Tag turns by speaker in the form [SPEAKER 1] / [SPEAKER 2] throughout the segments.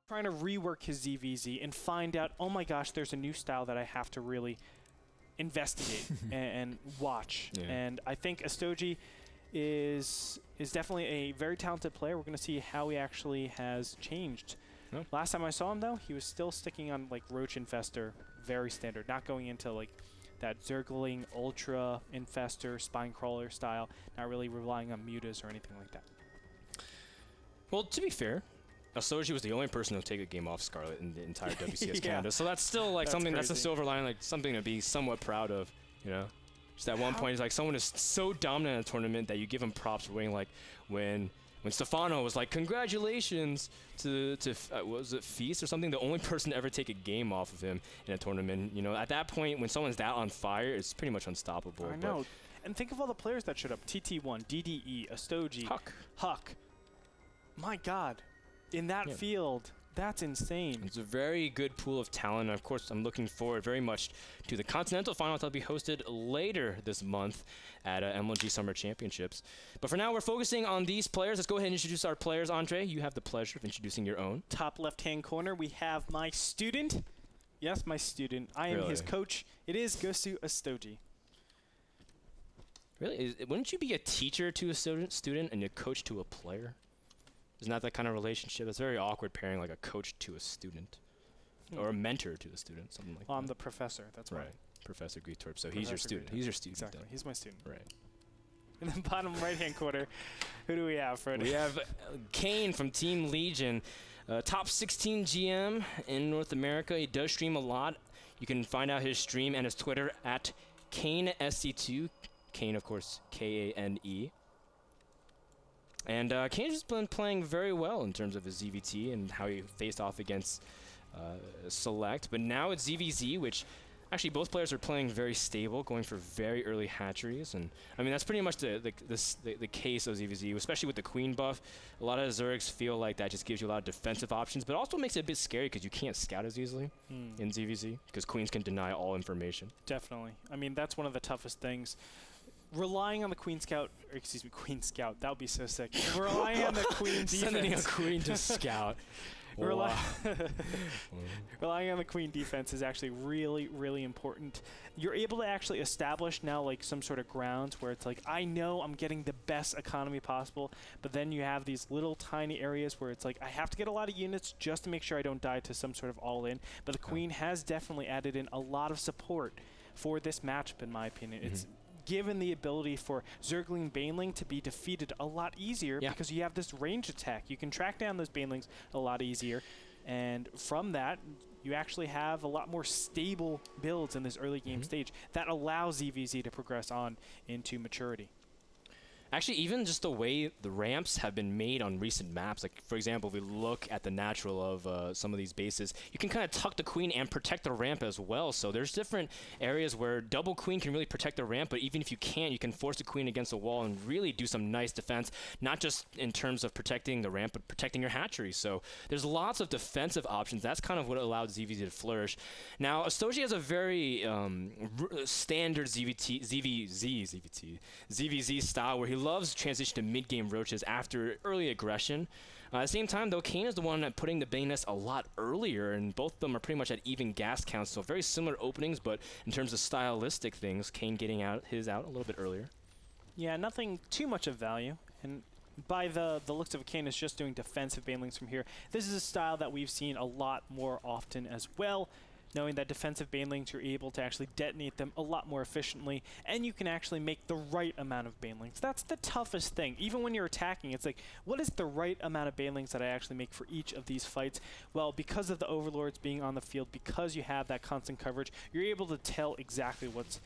[SPEAKER 1] trying to rework his ZVZ and find out, oh my gosh, there's a new style that I have to really investigate and watch. Yeah. And I think Ostojiy is definitely a very talented player. We're going to see how he actually has changed. Yep. Last time I saw him, though, he was still sticking on like Roach Infestor, very standard, not going into like that Zergling Ultra Infestor Spine Crawler style, not really relying on mutas or anything like that.
[SPEAKER 2] Well, to be fair, Ostojiy was the only person to take a game off Scarlet in the entire WCS Canada, so that's still like something crazy. That's a silver lining, like something to be somewhat proud of, you know. Just at one point, it's like someone is so dominant in a tournament that you give him props for winning. Like when Stefano was like, "Congratulations to was it Feast or something?" The only person to ever take a game off of him in a tournament. You know, at that point, when someone's that on fire, it's pretty much unstoppable.
[SPEAKER 1] I know. And think of all the players that showed up: TT1, DDE, Ostojiy, Huck. My God, in that field, that's insane.
[SPEAKER 2] It's a very good pool of talent. Of course, I'm looking forward very much to the Continental Finals that'll be hosted later this month at MLG Summer Championships. But for now, we're focusing on these players. Let's go ahead and introduce our players. Andre, you have the pleasure of introducing your own.
[SPEAKER 1] Top left-hand corner, we have my student. Yes, my student. I am his coach. It is Gosu Ostojiy.
[SPEAKER 2] Really? Wouldn't you be a teacher to a student and a coach to a player? Isn't that kind of relationship? It's very awkward pairing like a coach to a student. Or a mentor to a student, something like that.
[SPEAKER 1] I'm the professor, that's right.
[SPEAKER 2] Professor Gretorp, so he's your student. He's your student.
[SPEAKER 1] Exactly, he's my student.
[SPEAKER 2] Right.
[SPEAKER 1] In the bottom right-hand corner, who do we have, Frodan?
[SPEAKER 2] We have Kane from Team Legion. Top 16 GM in North America. He does stream a lot. You can find out his stream and his Twitter at KaneSC2. Kane, of course, K-A-N-E. And Kane has been playing very well in terms of his ZVT and how he faced off against Select. But now it's ZVZ, which actually both players are playing very stable, going for very early hatcheries. And I mean, that's pretty much the case of ZVZ, especially with the Queen buff. A lot of Zergs feel like that just gives you a lot of defensive options, but also makes it a bit scary because you can't scout as easily in ZVZ because Queens can deny all information.
[SPEAKER 1] Definitely. I mean, that's one of the toughest things. Relying on the Queen Scout, or excuse me, Queen Scout, that would be so sick. Relying on the Queen defense.
[SPEAKER 2] Sending a Queen to scout.
[SPEAKER 1] Relying on the Queen defense is actually really, really important. You're able to actually establish now like some sort of grounds where it's like, I know I'm getting the best economy possible, but then you have these little tiny areas where it's like, I have to get a lot of units just to make sure I don't die to some sort of all-in. But the Queen has definitely added in a lot of support for this matchup, in my opinion. It's given the ability for Zergling Baneling to be defeated a lot easier because you have this range attack. You can track down those Banelings a lot easier, and from that, you actually have a lot more stable builds in this early game stage that allows ZVZ to progress on into maturity.
[SPEAKER 2] Actually, even just the way the ramps have been made on recent maps, like, for example, if we look at the natural of some of these bases, you can kind of tuck the Queen and protect the ramp as well. So there's different areas where double Queen can really protect the ramp, but even if you can't, you can force the Queen against a wall and really do some nice defense, not just in terms of protecting the ramp, but protecting your hatchery. So there's lots of defensive options. That's kind of what allowed ZVZ to flourish. Now, Ostojiy has a very standard ZVZ style where he loves transition to mid-game roaches after early aggression. At the same time, though, Kane is the one putting the Bane Nest a lot earlier, and both of them are pretty much at even gas counts, so very similar openings, but in terms of stylistic things, Kane getting his out a little bit earlier.
[SPEAKER 1] Yeah, nothing too much of value, and by the looks of Kane is just doing defensive Banelings from here. This is a style that we've seen a lot more often as well. Knowing that defensive Banelings, you're able to actually detonate them a lot more efficiently, and you can actually make the right amount of Banelings. That's the toughest thing. Even when you're attacking, it's like, what is the right amount of Banelings that I actually make for each of these fights? Well, because of the Overlords being on the field, because you have that constant coverage, you're able to tell exactly what's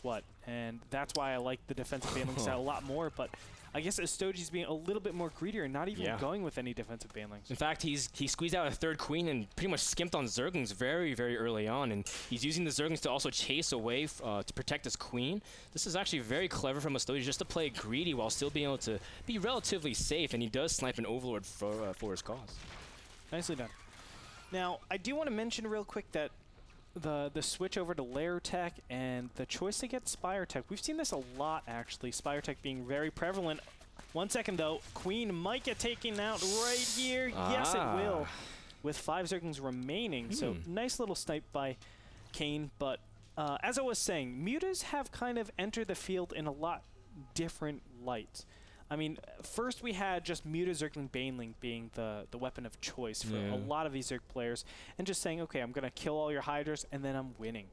[SPEAKER 1] what, and that's why I like the defensive Baneling style a lot more, but I guess Ostojiy being a little bit more greedier and not even going with any defensive Banelings.
[SPEAKER 2] In fact, he squeezed out a third Queen and pretty much skimped on Zerglings very, very early on, and he's using the Zerglings to also chase away to protect his Queen. This is actually very clever from Ostojiy just to play greedy while still being able to be relatively safe, and he does snipe an Overlord for his cause.
[SPEAKER 1] Nicely done. Now, I do want to mention real quick that the switch over to Lair Tech and the choice to get Spire Tech, we've seen this a lot actually, Spire Tech being very prevalent. 1 second though, Queen might get taken out right here. Yes, it will. with 5 Zerglings remaining. So nice little snipe by Kane. But as I was saying, mutas have kind of entered the field in a lot different light. I mean, first we had just Muta Zergling Baneling being the weapon of choice for a lot of these Zerg players, and just saying, okay, I'm going to kill all your Hydras, and then I'm winning.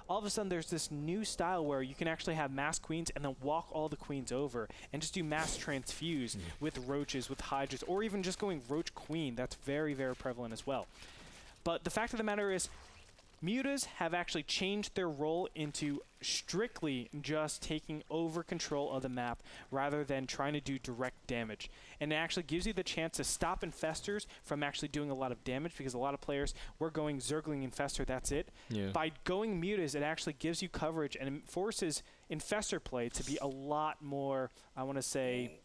[SPEAKER 1] All of a sudden, there's this new style where you can actually have mass queens and then walk all the queens over and just do mass transfuse with roaches, with Hydras, or even just going roach queen. That's very, very prevalent as well. But the fact of the matter is, mutas have actually changed their role into strictly just taking over control of the map rather than trying to do direct damage. And it actually gives you the chance to stop infestors from actually doing a lot of damage, because a lot of players were going Zergling Infestor, that's it. By going mutas, it actually gives you coverage and it forces infestor play to be a lot more, I want to say,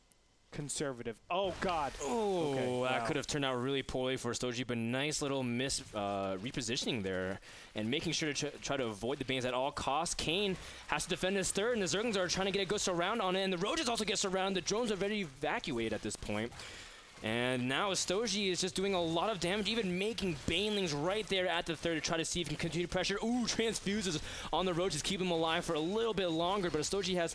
[SPEAKER 1] conservative. Oh, God.
[SPEAKER 2] Oh, okay, that could have turned out really poorly for Ostojiy, but nice little repositioning there and making sure to try to avoid the Banes at all costs. Kane has to defend his third, and the Zerglings are trying to get a good surround on it, and the Roaches also get surrounded. The drones are ready to evacuate at this point. And now Ostojiy is just doing a lot of damage, even making Banelings right there at the third to try to see if he can continue pressure. Ooh, transfuses on the Roaches, keep him alive for a little bit longer, but Ostojiy has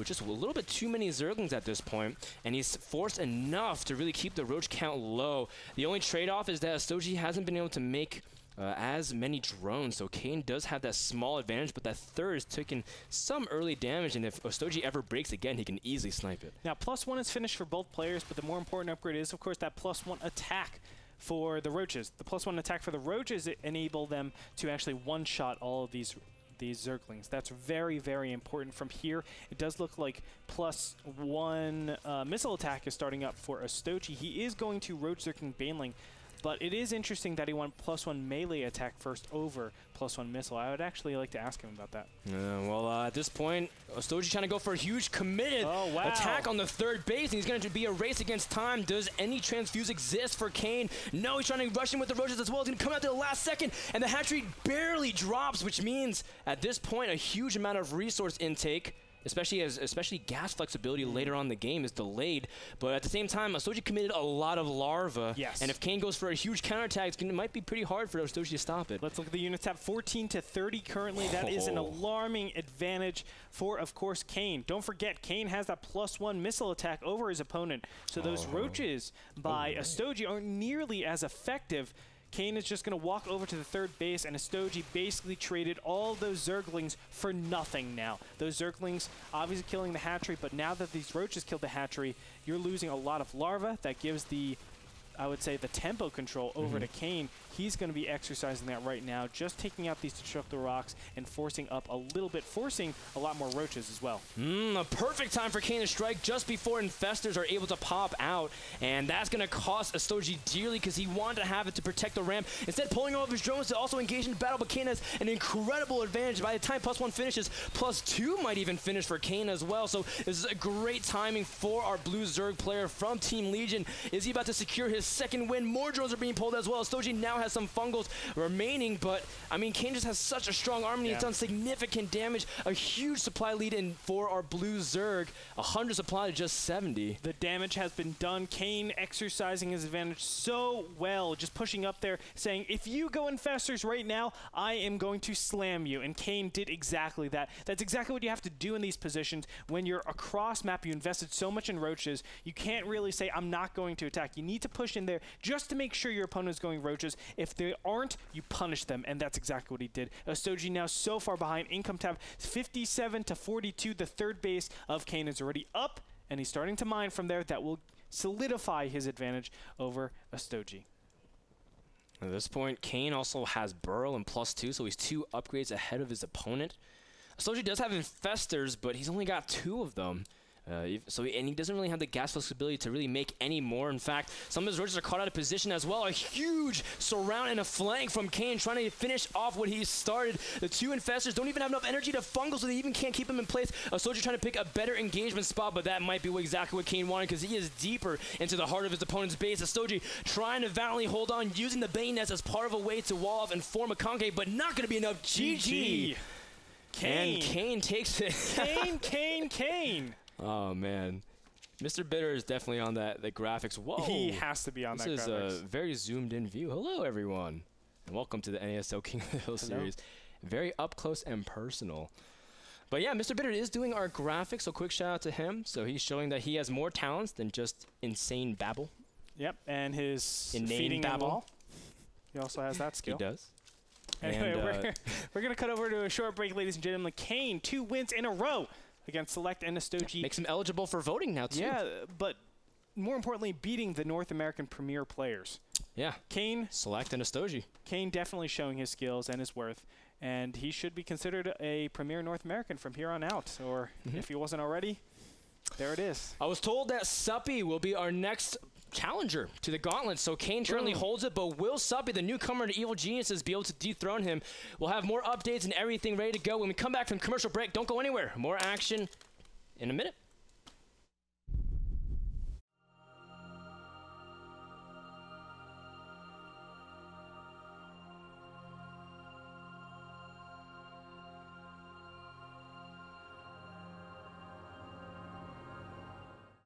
[SPEAKER 2] just a little bit too many Zerglings at this point, and he's forced enough to really keep the Roach count low. The only trade-off is that Ostojiy hasn't been able to make as many drones, so Kane does have that small advantage, but that third is taking some early damage, and if Ostojiy ever breaks again, he can easily snipe it.
[SPEAKER 1] Now, +1 is finished for both players, but the more important upgrade is, of course, that +1 attack for the Roaches. The +1 attack for the Roaches enable them to actually one-shot all of these Zerglings. That's very, very important. From here, it does look like +1 missile attack is starting up for Ostojiy. He is going to Roach Zergling Baneling, but it is interesting that he went +1 melee attack first over +1 missile. I would actually like to ask him about that.
[SPEAKER 2] Well, at this point, Ostojiy trying to go for a huge committed attack on the third base, and he's going to be a race against time. Does any transfuse exist for Kane? No, he's trying to rush in with the Roaches as well. He's going to come out to the last second, and the hatchery barely drops, which means at this point, a huge amount of resource intake, especially gas flexibility later on in the game, is delayed. But at the same time, Ostojiy committed a lot of larva. And if Kane goes for a huge counterattack, it might be pretty hard for Ostojiy to stop it.
[SPEAKER 1] Let's look at the unit tab. 14 to 30 currently. That is an alarming advantage for, of course, Kane. Don't forget, Kane has that +1 missile attack over his opponent. So those roaches by Ostojiy aren't nearly as effective. Kane is just going to walk over to the third base, and Ostojiy basically traded all those Zerglings for nothing now. Those Zerglings obviously killing the hatchery, but now that these Roaches killed the hatchery, you're losing a lot of larva. That gives the, I would say, the tempo control over to Kane. He's going to be exercising that right now, just taking out these Destructor Rocks and forcing up a little bit, forcing a lot more Roaches as well.
[SPEAKER 2] A perfect time for Kane to strike just before Infestors are able to pop out, and that's going to cost Ostojiy dearly because he wanted to have it to protect the ramp. Instead, pulling all of his drones to also engage in battle, but Kane has an incredible advantage. By the time +1 finishes, +2 might even finish for Kane as well, so this is a great timing for our blue Zerg player from Team Legion. Is he about to secure his second win? More drones are being pulled as well. Ostojiy now has some fungals remaining, but I mean, Kane just has such a strong army. He's done significant damage. A huge supply lead in for our blue Zerg. 100 supply to just 70.
[SPEAKER 1] The damage has been done. Kane exercising his advantage so well, just pushing up there, saying, if you go Infestors right now, I am going to slam you. And Kane did exactly that. That's exactly what you have to do in these positions. When you're across map, you invested so much in Roaches, you can't really say, I'm not going to attack. You need to push in there just to make sure your opponent is going Roaches. If they aren't, you punish them, and that's exactly what he did. Ostojiy now so far behind. Income tab 57 to 42. The third base of Kane is already up, and he's starting to mine from there. That will solidify his advantage over Ostojiy.
[SPEAKER 2] At this point, Kane also has Burrow and +2, so he's 2 upgrades ahead of his opponent. Ostojiy does have Infestors, but he's only got 2 of them. And he doesn't really have the gas flexibility to really make any more. In fact, some of his Roaches are caught out of position as well. A huge surround and a flank from Kane trying to finish off what he started. The 2 Infestors don't even have enough energy to fungal, so they even can't keep him in place. Ostojiy trying to pick a better engagement spot, but that might be exactly what Kane wanted because he is deeper into the heart of his opponent's base. Ostojiy trying to valiantly hold on, using the Bane Nest as part of a way to wall off and form a concave, but not going to be enough. GG.
[SPEAKER 1] Kane.
[SPEAKER 2] And Kane takes it.
[SPEAKER 1] Kane.
[SPEAKER 2] Oh, man. Mr. Bitter is definitely on the graphics. Whoa.
[SPEAKER 1] He has to be on that graphics.
[SPEAKER 2] This is a very zoomed in view. Hello, everyone. And welcome to the NASL King of the Hill series. Very up close and personal. But yeah, Mr. Bitter is doing our graphics, so quick shout out to him. So he's showing that he has more talents than just insane babble.
[SPEAKER 1] Yep, and his
[SPEAKER 2] Inane
[SPEAKER 1] feeding
[SPEAKER 2] babble.
[SPEAKER 1] the wall. He also has that skill.
[SPEAKER 2] He does.
[SPEAKER 1] Anyway,
[SPEAKER 2] And,
[SPEAKER 1] we're going to cut over to a short break, ladies and gentlemen. Kane, 2 wins in a row against Select and Ostojiy.
[SPEAKER 2] Makes him eligible for voting now, too.
[SPEAKER 1] Yeah, but more importantly, beating the North American Premier players.
[SPEAKER 2] Yeah.
[SPEAKER 1] Kane.
[SPEAKER 2] Select and Ostojiy.
[SPEAKER 1] Kane definitely showing his skills and his worth. And he should be considered a Premier North American from here on out. Or if he wasn't already, there it is.
[SPEAKER 2] I was told that Suppy will be our next challenger to the Gauntlet. So Kane currently holds it, but will Suppy, the newcomer to Evil Geniuses, be able to dethrone him? We'll have more updates and everything ready to go when we come back from commercial break. Don't go anywhere. More action in a minute.